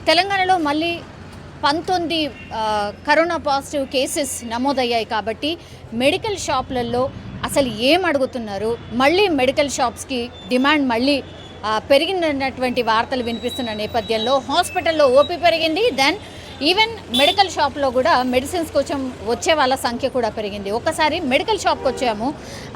తెలంగాణలో మళ్ళీ 19 corona positive cases నమోదయ్యాయి కాబట్టి మెడికల్ షాపులలో అసలు ఏం అడుగుతున్నారు, మళ్ళీ మెడికల్ షాప్స్కి డిమాండ్ మళ్ళీ పెరిగినటువంటి వార్తలు వినిపిస్తున్న నేపథ్యంలో హాస్పిటల్లో ఓపీ పెరిగింది. దెన్ ఈవెన్ మెడికల్ షాప్లో కూడా మెడిసిన్స్ కోసం వచ్చే వాళ్ళ సంఖ్య కూడా పెరిగింది. ఒక్కసారి మెడికల్ షాప్కి వచ్చాము,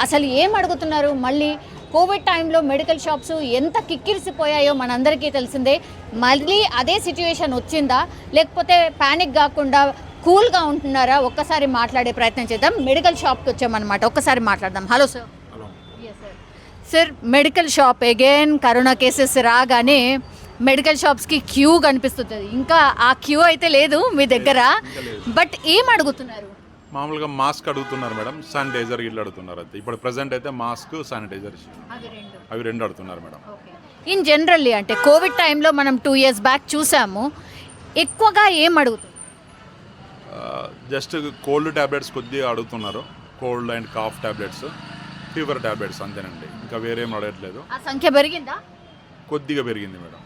అసలు ఏం అడుగుతున్నారు, మళ్ళీ కోవిడ్ టైంలో మెడికల్ షాప్స్ ఎంత కిక్కిరిసిపోయాయో మనందరికీ తెలిసిందే. మళ్ళీ అదే సిచ్యువేషన్ వచ్చిందా, లేకపోతే ప్యానిక్ కాకుండా కూల్గా ఉంటున్నారా? ఒక్కసారి మాట్లాడే ప్రయత్నం చేద్దాం. మెడికల్ షాప్కి వచ్చామన్నమాట, ఒక్కసారి మాట్లాడదాం. Hello sir. Sir, medical shop again corona cases రాగానే మెడికల్ షాప్స్కి క్యూ కనిపిస్తుంది. ఇంకా ఆ క్యూ అయితే లేదు మీ దగ్గర, బట్ ఏం అడుగుతున్నారు? మామూలుగా మాస్క్ అడుగుతున్నారు మేడం, శానిటైజర్ ఇల్లు అడుగుతున్నారు. అయితే ఇప్పుడు ప్రెసెంట్ అయితే మాస్క్, శానిటైజర్ అవి రెండు అడుగుతున్నారు మేడం. ఇన్ జనరల్లీ అంటే కోవిడ్ టైంలో మనం 2 years బ్యాక్ చూసాము, ఎక్కువగా ఏం అడుగుతుంది? జస్ట్ కోల్డ్ ట్యాబ్లెట్స్ కొద్దిగా అడుగుతున్నారు, cold and cough tablets, fever tablets అంతేనండి, ఇంకా వేరేం అడగట్లేదు. ఆ సంఖ్య పెరిగిందా? కొద్దిగా పెరిగింది మేడం.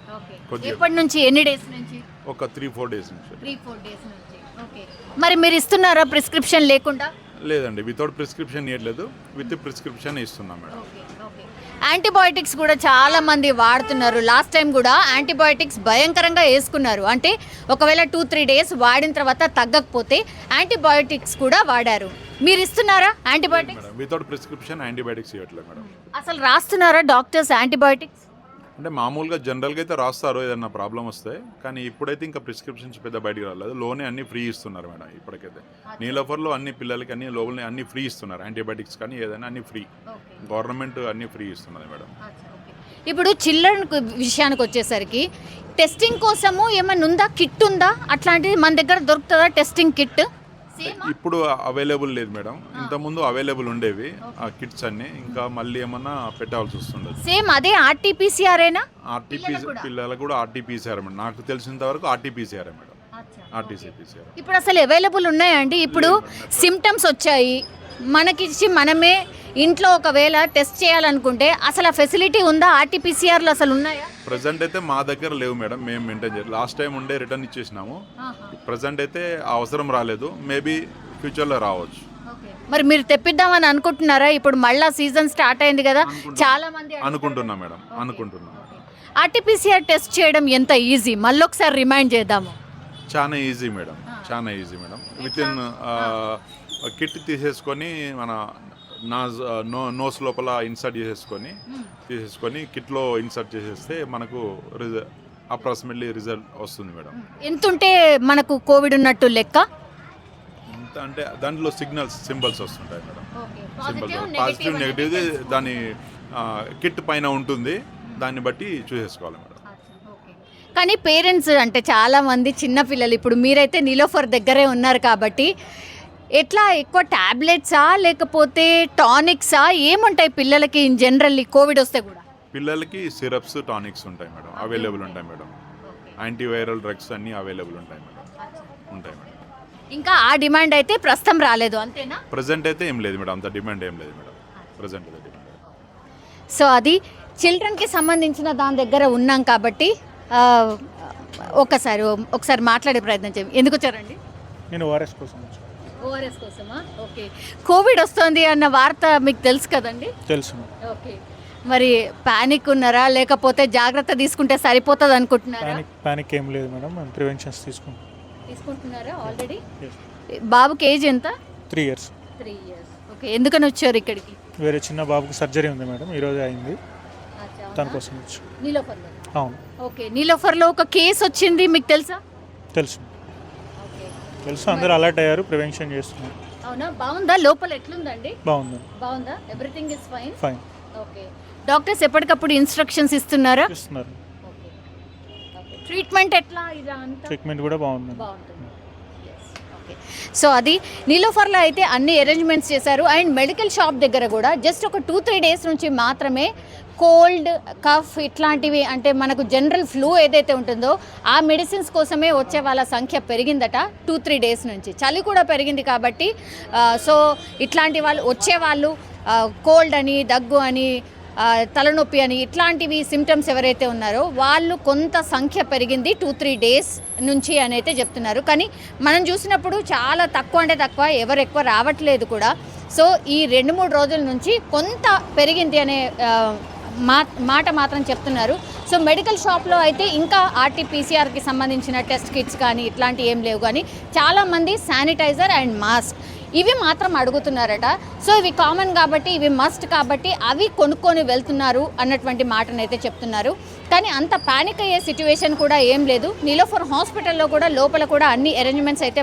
ఎప్పటి నుంచి, ఎన్ని డేస్ నుంచి? ఒక 3-4 డేస్ నుంచి. 3-4 డేస్ నుంచి. ఓకే, మరి మీరు ఇస్తున్నారా ప్రిస్క్రిప్షన్ లేకుండా? లేదండి, వితౌట్ ప్రిస్క్రిప్షన్ ఇవ్వట్లేదు, విత్ ప్రిస్క్రిప్షన్ ఇస్తున్నాం మేడం. యాంటీబయాటిక్స్ కూడా చాలా మంది వాడుతున్నారు. లాస్ట్ టైం కూడా యాంటీబయాటిక్స్ భయంకరంగా వేసుకున్నారు. అంటే ఒకవేళ 2-3 డేస్ వాడిన తర్వాత తగ్గకపోతే యాంటీబయాటిక్స్ కూడా వాడారు. మీరు ఇస్తున్నారా యాంటీబయాటిక్స్? వితౌట్ ప్రిస్క్రిప్షన్ యాంటీబయాటిక్స్ ఇవ్వట్లేదు మేడం. అసలు రాస్తున్నారా డాక్టర్స్ యాంటీబయాటిక్స్? అంటే మామూలుగా జనరల్గా అయితే రాస్తారు ఏదన్నా ప్రాబ్లం వస్తే, కానీ ఇప్పుడైతే ఇంకా ప్రిస్క్రిప్షన్స్ పెద్ద బయటికి రాలేదు. లోనే అన్ని ఫ్రీ ఇస్తున్నారు మేడం. ఇప్పటికైతే నీలోఫర్లో అన్ని పిల్లలకి అన్ని లోపలనే అన్ని ఫ్రీ ఇస్తున్నారు, యాంటీబయాటిక్స్ కానీ ఏదైనా అన్ని ఫ్రీ, గవర్నమెంట్ అన్ని ఫ్రీ ఇస్తున్నది మేడం. ఇప్పుడు చిల్డ్రన్ విషయానికి వచ్చేసరికి టెస్టింగ్ కోసము ఏమన్నా ఉందా, కిట్ ఉందా? అట్లాంటిది మన దగ్గర దొరుకుతుందా టెస్టింగ్ కిట్? ఇప్పుడు అవైలబుల్ లేదు మేడం, ఇంతకుముందు అవైలబుల్ ఉండేవి ఆ కిట్స్ అన్ని, ఇంకా మళ్ళీ ఏమన్నా పెట్టాల్సి వస్తుండదు. సేమ్ అదే ఆర్టీపీసీఆర్ఏనా? పిల్లలకు కూడా ఆర్టీపీసీఆర్ మేడం, నాకు తెలిసినంత వరకు ఆర్టీపీసీఆర్ మేడం. ఆర్టీసీపీసీఆర్ ఇప్పుడు అసలు అవైలబుల్ ఉన్నాయండి? ఇప్పుడు సిమ్టమ్స్ వచ్చాయి మనకిచ్చి మనమే ఇంట్లో ఒకవేళ టెస్ట్ చేయాలనుకుంటే అసలు ఆ ఫెసిలిటీ ఉందా? ఆర్టీపీసీఆర్లు అసలు ఉన్నాయా? ప్రజెంట్ అయితే మా దగ్గర లేవు మేడం, మేము మెయింటైన్ చేయాలి. లాస్ట్ టైం ఉండే రిటర్న్ ఇచ్చేసినాము. ప్రజెంట్ అయితే అవసరం రాలేదు, మేబీ ఫ్యూచర్లో రావచ్చు. మరి మీరు తెప్పిద్దామని అనుకుంటున్నారా? ఇప్పుడు మళ్ళీ సీజన్ స్టార్ట్ అయింది కదా, చాలా మంది అనుకుంటున్నా మేడం, అనుకుంటున్నా. ఆర్టీపీసీఆర్ టెస్ట్ చేయడం ఎంత ఈజీ, మళ్ళీ ఒకసారి రిమైండ్ చేద్దాము. చాలా ఈజీ మేడం, చాలా easy madam. With in kit తీసేసుకొని మన నోస్ లోపల ఇన్సర్ట్ తీసేసుకొని కిట్లో ఇన్సర్ట్ చేసేస్తే మనకు అప్రాక్సిమేట్లీ రిజల్ట్ వస్తుంది మేడం. ఎంత ఉంటే మనకు కోవిడ్ ఉన్నట్టు లెక్క? అంటే దాంట్లో సింబల్స్ వస్తుంటాయి మేడం. సింబల్స్ పాజిటివ్ నెగిటివ్ దాని కిట్ పైన ఉంటుంది, దాన్ని బట్టి చూసేసుకోవాలి మేడం. కానీ పేరెంట్స్ అంటే చాలామంది చిన్నపిల్లలు, ఇప్పుడు మీరైతే నీలోఫర్ దగ్గరే ఉన్నారు కాబట్టి ఎట్లా, ఎక్కువ ట్యాబ్లెట్సా లేకపోతే టానిక్సా, ఏముంటాయి పిల్లలకి ఇన్ జనరల్లీ కోవిడ్ వస్తే కూడా? పిల్లలకి సిరప్స్, టానిక్స్ ఉంటాయి మేడం, అవైలబుల్ ఉంటాయి మేడం. యాంటీవైరల్ డ్రగ్స్ అన్నీ అవైలబుల్ ఉంటాయి మేడం. ఇంకా ఆ డిమాండ్ అయితే ప్రస్తుతం రాలేదు, అంతేనా? ప్రజెంట్ అయితే ఏం లేదు మేడం, అంత డిమాండ్ ఏం లేదు మేడం ప్రజెంట్ అయితే డిమాండ్. సో అది చిల్డ్రన్కి సంబంధించిన దాని దగ్గర ఉన్నాం కాబట్టి ఒకసారి మాట్లాడే ప్రయత్నం చేయండి. ఎందుకు వచ్చారండి? నేను ఓఆర్ఎస్ కోసం. ఓఆర్ఎస్ కోసమా? ఓకే. కోవిడ్ వస్తుంది అన్న వార్త మీకు తెలుసు కదండి? తెలుసు. ఓకే, మరి ప్యానిక్ ఉన్నారా లేకపోతే జాగ్రత్త తీసుకుంటే సరిపోతుంది అనుకుంటున్నారా? ప్యానిక్ ఏం లేదు మేడం, మేము ప్రివెన్షన్స్ తీసుకుంటున్నారా ఆల్రెడీ? బాబుకి ఏజ్ ఎంత? 3 years. 3 years. ఓకే, ఎందుకని వచ్చారు ఇక్కడికి? వేరే చిన్న బాబుకి సర్జరీ ఉంది మేడం, ఈరోజు అయింది, దానికోసం వచ్చి. నీలోఫర్లో? అవును. ఓకే, నీలోఫర్లో ఒక కేసు వచ్చింది, మీకు తెలుసా? తెలుసు, అందరూ అలర్ట్ అయ్యారు, ప్రివెన్షన్ చేస్తున్నారు. అవునా? బాగుందా? లోపల ఎట్లుందండి? బాగుందా? Everything is fine. Okay, doctors ఎప్పటికప్పుడు ఇన్స్ట్రక్షన్స్ ఇస్తున్నారు. ట్రీట్మెంట్ ఎట్లా? ట్రీట్మెంట్ కూడా బాగుంటుంది. ఓకే, సో అది నీలోఫర్లో అయితే అన్ని అరేంజ్మెంట్స్ చేశారు. అండ్ మెడికల్ షాప్ దగ్గర కూడా జస్ట్ ఒక 2-3 డేస్ నుంచి మాత్రమే కోల్డ్, కఫ్ ఇట్లాంటివి, అంటే మనకు జనరల్ ఫ్లూ ఏదైతే ఉంటుందో ఆ మెడిసిన్స్ కోసమే వచ్చే వాళ్ళ సంఖ్య పెరిగిందట 2-3 డేస్ నుంచి. చలి కూడా పెరిగింది కాబట్టి సో ఇట్లాంటి వాళ్ళు వచ్చేవాళ్ళు కోల్డ్ అని, దగ్గు అని, తలనొప్పి అని ఇట్లాంటివి సిమ్టమ్స్ ఎవరైతే ఉన్నారో వాళ్ళు కొంత సంఖ్య పెరిగింది 2-3 డేస్ నుంచి అని అయితే చెప్తున్నారు. కానీ మనం చూసినప్పుడు చాలా తక్కువ అంటే తక్కువ, ఎవరు ఎక్కువ రావట్లేదు కూడా. సో ఈ 2-3 రోజుల నుంచి కొంత పెరిగింది అనే మాట మాత్రం చెప్తున్నారు. సో మెడికల్ షాప్లో అయితే ఇంకా RT-PCR సంబంధించిన టెస్ట్ కిట్స్ కానీ ఇట్లాంటివి ఏం లేవు, కానీ చాలామంది శానిటైజర్ అండ్ మాస్క్ ఇవి మాత్రం అడుగుతున్నారట. సో ఇవి కామన్ కాబట్టి, ఇవి మస్ట్ కాబట్టి అవి కొనుక్కొని వెళ్తున్నారు అన్నటువంటి మాటనైతే చెప్తున్నారు. కానీ అంత ప్యానిక్ అయ్యే సిచ్యువేషన్ కూడా ఏం లేదు. నీలోఫర్ హాస్పిటల్లో కూడా లోపల కూడా అన్ని అరేంజ్మెంట్స్ అయితే